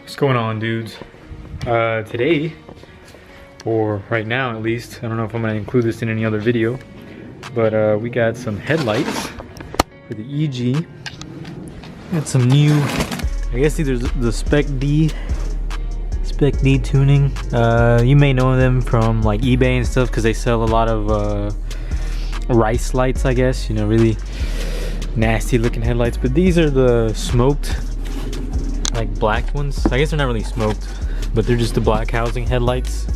What's going on, dudes? Today, or right now at least, I don't know if I'm gonna include this in any other video, but we got some headlights for the EG. Got some new, I guess these are the Spec D tuning. You may know them from like eBay and stuff because they sell a lot of rice lights, I guess, you know, really nasty looking headlights. But these are the smoked, like black ones. I guess they're not really smoked, but they're just the black housing headlights.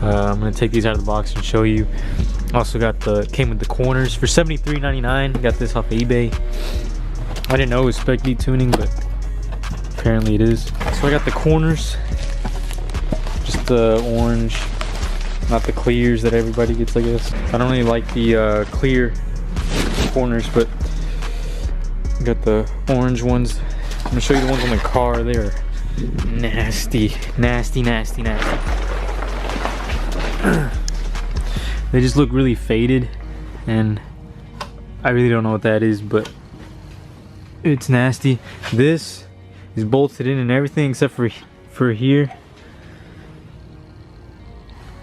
I'm gonna take these out of the box and show you. Also got came with the corners for $73.99. Got this off of eBay. I didn't know it was Spec D tuning, but apparently it is. So I got the corners, just the orange, not the clears that everybody gets, I guess. I don't really like the clear corners, but got the orange ones. I'm gonna show you the ones on the car. They are nasty, nasty, nasty, nasty. They just look really faded, and I really don't know what that is, but it's nasty. This is bolted in and everything except for here.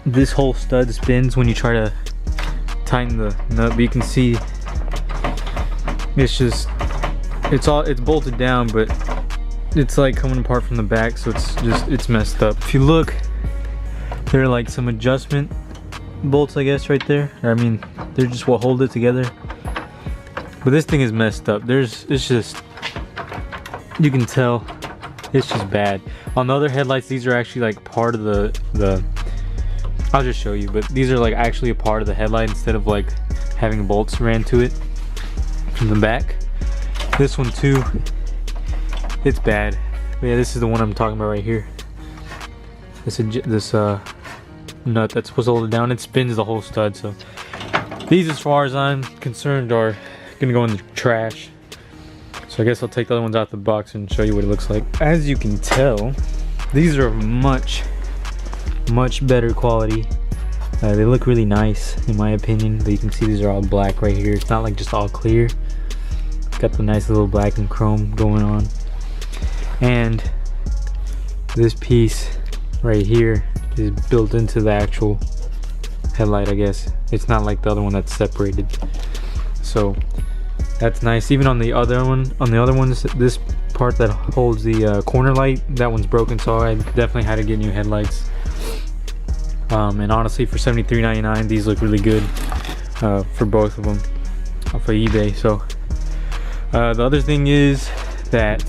This whole stud spins when you try to tighten the nut, but you can see it's bolted down, but it's like coming apart from the back, so it's messed up. If you look, there are like some adjustment bolts, I guess, right there. I mean, they're just what hold it together. But this thing is messed up. It's just, you can tell it's just bad. On the other headlights, these are actually like part of the I'll just show you, but these are like actually a part of the headlight instead of like having bolts ran to it from the back. This one too, it's bad. But yeah, this is the one I'm talking about right here. This nut that's supposed to hold it down, it spins the whole stud. So these, as far as I'm concerned, are gonna go in the trash. So I guess I'll take the other ones out the box and show you what it looks like. As you can tell, these are much better quality. They look really nice in my opinion, but you can see these are all black right here. It's not like just all clear. It's got the nice little black and chrome going on. And this piece right here is built into the actual headlight, I guess. It's not like the other one that's separated. So that's nice. Even on the other ones, this part that holds the corner light, that one's broken, so I definitely had to get new headlights. And honestly, for $73.99, these look really good for both of them off of eBay. So the other thing is that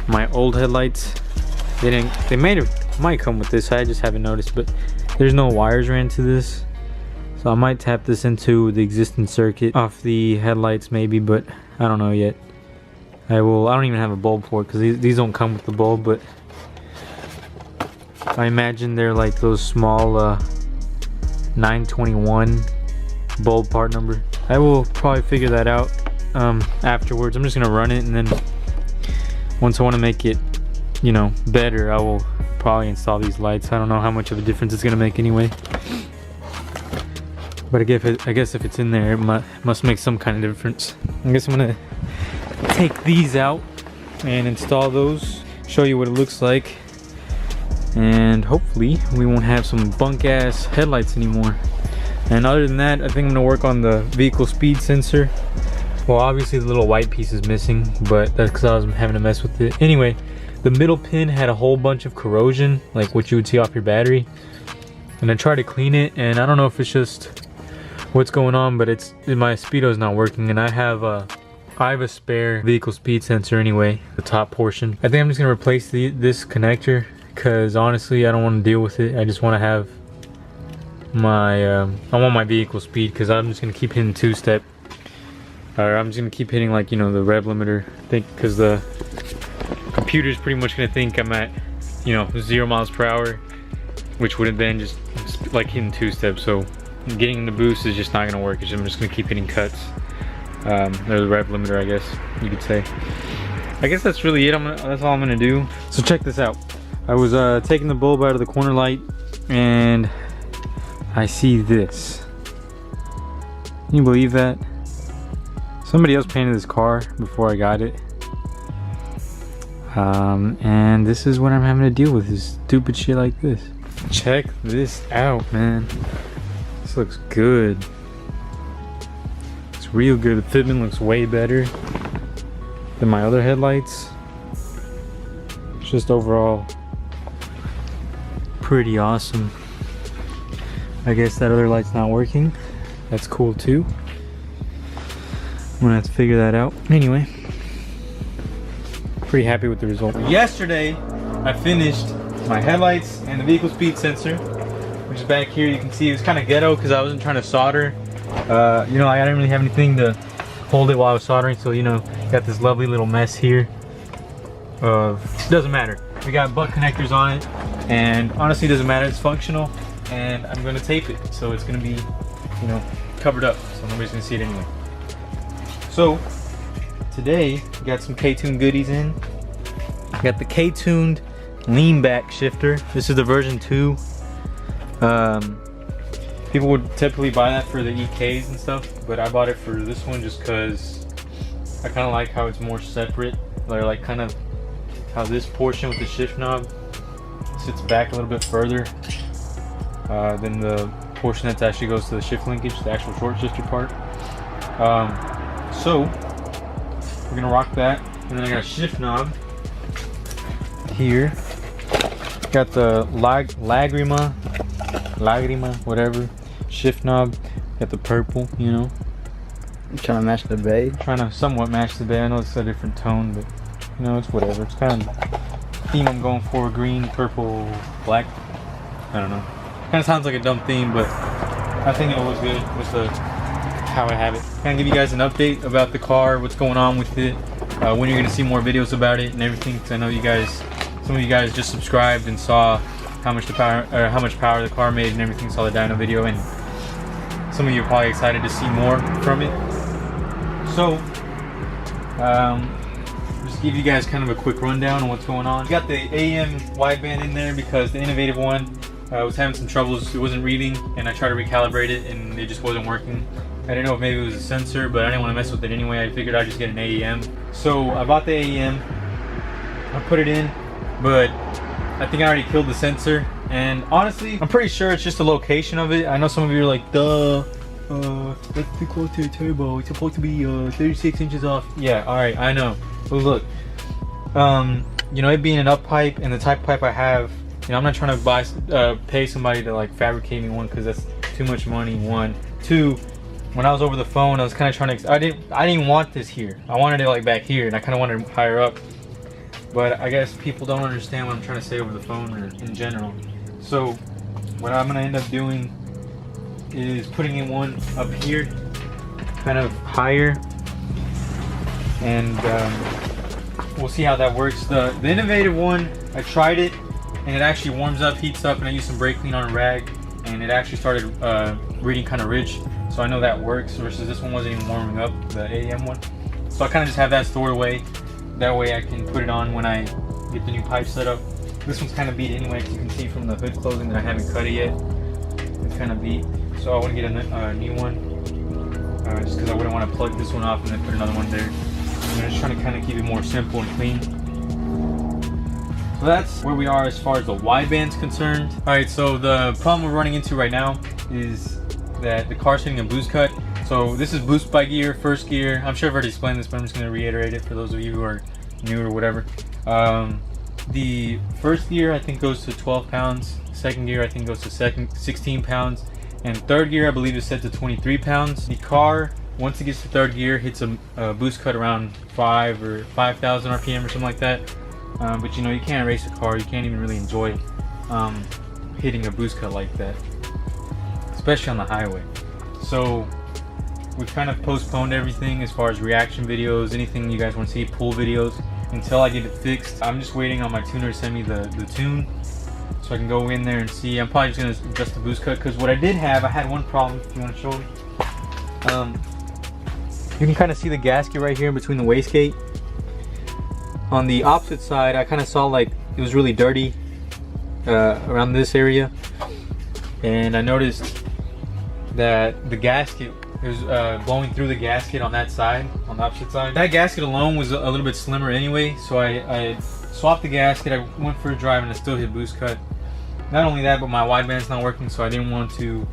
my old headlights, they might come with this. I just haven't noticed, but there's no wires ran to this. So I might tap this into the existing circuit off the headlights maybe, but I don't know yet. I don't even have a bulb for it because these don't come with the bulb, but I imagine they're like those small 921 bulb part number. I will probably figure that out afterwards. I'm just gonna run it, and then once I want to make it, you know, better, I will probably install these lights. I don't know how much of a difference it's gonna make anyway. But I guess if it's in there, it must make some kind of difference. I guess I'm gonna take these out and install those, show you what it looks like, and hopefully we won't have some bunk ass headlights anymore. And other than that, I think I'm gonna work on the vehicle speed sensor. Well, obviously the little white piece is missing, but that's because I was having to mess with it. Anyway, the middle pin had a whole bunch of corrosion, like what you would see off your battery. And I tried to clean it, and I don't know if it's just what's going on, but my speedo's not working, and I have a spare vehicle speed sensor anyway, the top portion. I think I'm just gonna replace this connector, because honestly I don't want to deal with it. I just want to have my I want my vehicle speed, because I'm just gonna keep hitting two-step, or I'm just gonna keep hitting, like, you know, the rev limiter. I think because the computer's pretty much gonna think I'm at, you know, 0 miles per hour, which would have been just like hitting two-step. So getting the boost is just not gonna work. I'm just gonna keep hitting cuts. Or the rev limiter, I guess you could say. I guess that's really it. That's all I'm gonna do. So check this out. I was taking the bulb out of the corner light, and I see this. Can you believe that? Somebody else painted this car before I got it. And this is what I'm having to deal with, is stupid shit like this. Check this out, man. This looks good. It's real good. The fitment looks way better than my other headlights. It's just overall pretty awesome. I guess that other light's not working. That's cool too. I'm gonna have to figure that out. Anyway, pretty happy with the result. Yesterday, I finished my headlights and the vehicle speed sensor, which is back here. You can see it was kind of ghetto because I wasn't trying to solder. You know, I didn't really have anything to hold it while I was soldering, so you know, got this lovely little mess here. Doesn't matter. We got butt connectors on it, and honestly, it doesn't matter. It's functional, and I'm gonna tape it, so it's gonna be, you know, covered up, so nobody's gonna see it anyway. So today, we got some K-tuned goodies in. We got the K-tuned lean back shifter. This is the version 2. People would typically buy that for the EKs and stuff, but I bought it for this one just because I kind of like how it's more separate, or like kind of how this portion with the shift knob sits back a little bit further than the portion that actually goes to the shift linkage, the actual short shifter part. So we're gonna rock that, and then I got a shift knob here. Got the Lagrima, whatever, shift knob. Got the purple, you know. You trying to match the bay? Trying to somewhat match the bay. I know it's a different tone, but you know, it's whatever. It's kind of the theme I'm going for: green, purple, black. I don't know. Kind of sounds like a dumb theme, but I think it looks good with the how I have it. Kind of give you guys an update about the car, what's going on with it, when you're gonna see more videos about it and everything. Because I know you guys, some of you guys just subscribed and saw how much power the car made and everything. Saw the dyno video, and some of you are probably excited to see more from it. So, just give you guys kind of a quick rundown on what's going on. We got the AM wideband in there because the innovative one was having some troubles. It wasn't reading, and I tried to recalibrate it, and it just wasn't working. I didn't know if maybe it was a sensor, but I didn't want to mess with it anyway. I figured I'd just get an AEM. So I bought the AEM. I put it in, but I think I already killed the sensor. And honestly, I'm pretty sure it's just the location of it. I know some of you are like, duh, that's too close to the turbo. It's supposed to be 36 inches off. Yeah, alright, I know. But look, you know, it being an up pipe and the type of pipe I have, you know, I'm not trying to pay somebody to like fabricate me one, because that's too much money, one. Two, when I was over the phone, I was kind of trying to, I didn't want this here. I wanted it like back here, and I kind of wanted it higher up. But I guess people don't understand what I'm trying to say over the phone or in general. So what I'm gonna end up doing is putting in one up here, kind of higher, and we'll see how that works. The innovative one, I tried it, and it actually warms up, heats up, and I used some brake clean on a rag, and it actually started reading kind of rich. So I know that works, versus this one wasn't even warming up, the AM one. So I kind of just have that stored away. That way I can put it on when I get the new pipe set up. This one's kind of beat anyway, because you can see from the hood closing that I haven't cut it yet. It's kind of beat. So I want to get a new one, just because I wouldn't want to plug this one off and then put another one there. I'm just trying to kind of keep it more simple and clean. So that's where we are as far as the wideband's concerned. Alright, so the problem we're running into right now is that the car's hitting a boost cut. So this is boost by gear, first gear. I'm sure I've already explained this, but I'm just going to reiterate it for those of you who are new or whatever. The first gear I think goes to 12 pounds. Second gear I think goes to 16 pounds. And third gear I believe is set to 23 pounds. The car, once it gets to third gear, hits a boost cut around 5 or 5,000 RPM or something like that. But you know, you can't race a car. You can't even really enjoy hitting a boost cut like that, especially on the highway. So we've kind of postponed everything as far as reaction videos, anything you guys want to see, pool videos, until I get it fixed. I'm just waiting on my tuner to send me the tune, so I can go in there and see. I'm probably just going to adjust the boost cut, because what I did have, I had one problem, if you want to show them. You can kind of see the gasket right here in between the wastegate. On the opposite side, I kind of saw like it was really dirty around this area, and I noticed that the gasket, it was blowing through the gasket on that side, on the opposite side. That gasket alone was a little bit slimmer anyway, so I swapped the gasket. I went for a drive and I still hit boost cut. Not only that, but my wideband's not working, so I didn't want to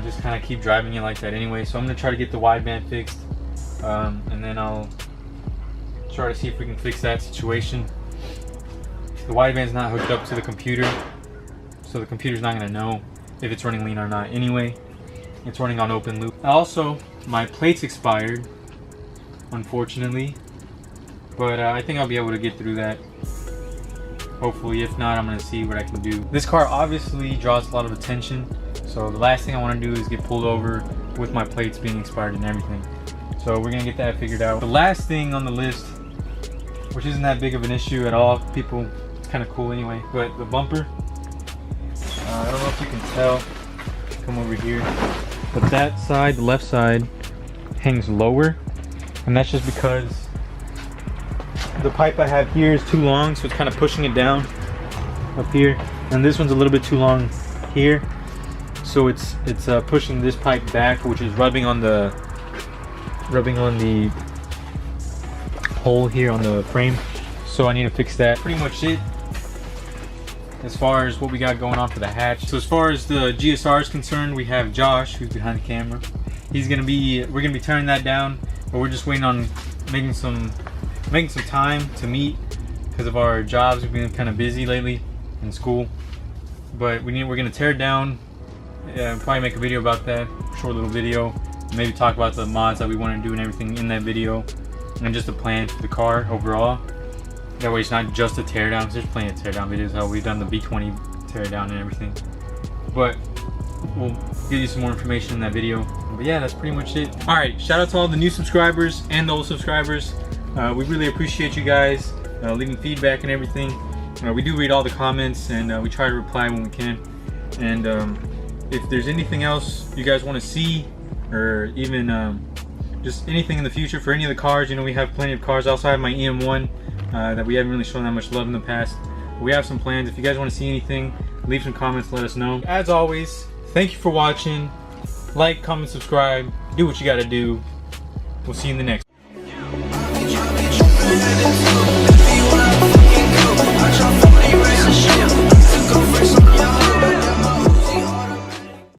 just kind of keep driving it like that anyway. So I'm gonna try to get the wideband fixed, and then I'll try to see if we can fix that situation. The wideband's not hooked up to the computer, so the computer's not gonna know if it's running lean or not anyway. It's running on open loop. Also, my plates expired, unfortunately, but I think I'll be able to get through that. Hopefully. If not, I'm gonna see what I can do. This car obviously draws a lot of attention, so the last thing I want to do is get pulled over with my plates being expired and everything. So we're gonna get that figured out. The last thing on the list, which isn't that big of an issue at all, people, it's kind of cool anyway, but the bumper, I don't know if you can tell, come over here, but that side, the left side, hangs lower, and that's just because the pipe I have here is too long, so it's kind of pushing it down up here, and this one's a little bit too long here, so it's pushing this pipe back, which is rubbing on the hole here on the frame. So I need to fix that. Pretty much it as far as what we got going on for the hatch. So as far as the GSR is concerned, we have Josh, who's behind the camera. We're gonna be tearing that down, but we're just waiting on making some time to meet because of our jobs. We've been kind of busy lately in school, but we're gonna tear it down. Probably make a video about that, short little video, maybe talk about the mods that we want to do and everything in that video, and just the plan for the car overall. That way it's not just a tear down, there's plenty of tear down videos how we've done the B20 tear down and everything, but we'll give you some more information in that video. But yeah, that's pretty much it. All right, shout out to all the new subscribers and the old subscribers. We really appreciate you guys leaving feedback and everything. We do read all the comments, and we try to reply when we can. And if there's anything else you guys want to see, or even just anything in the future for any of the cars, you know, we have plenty of cars. I also have my EM1 that we haven't really shown that much love in the past. We have some plans. If you guys want to see anything, leave some comments, let us know. As always, thank you for watching. Like, comment, subscribe, do what you gotta do. We'll see you in the next.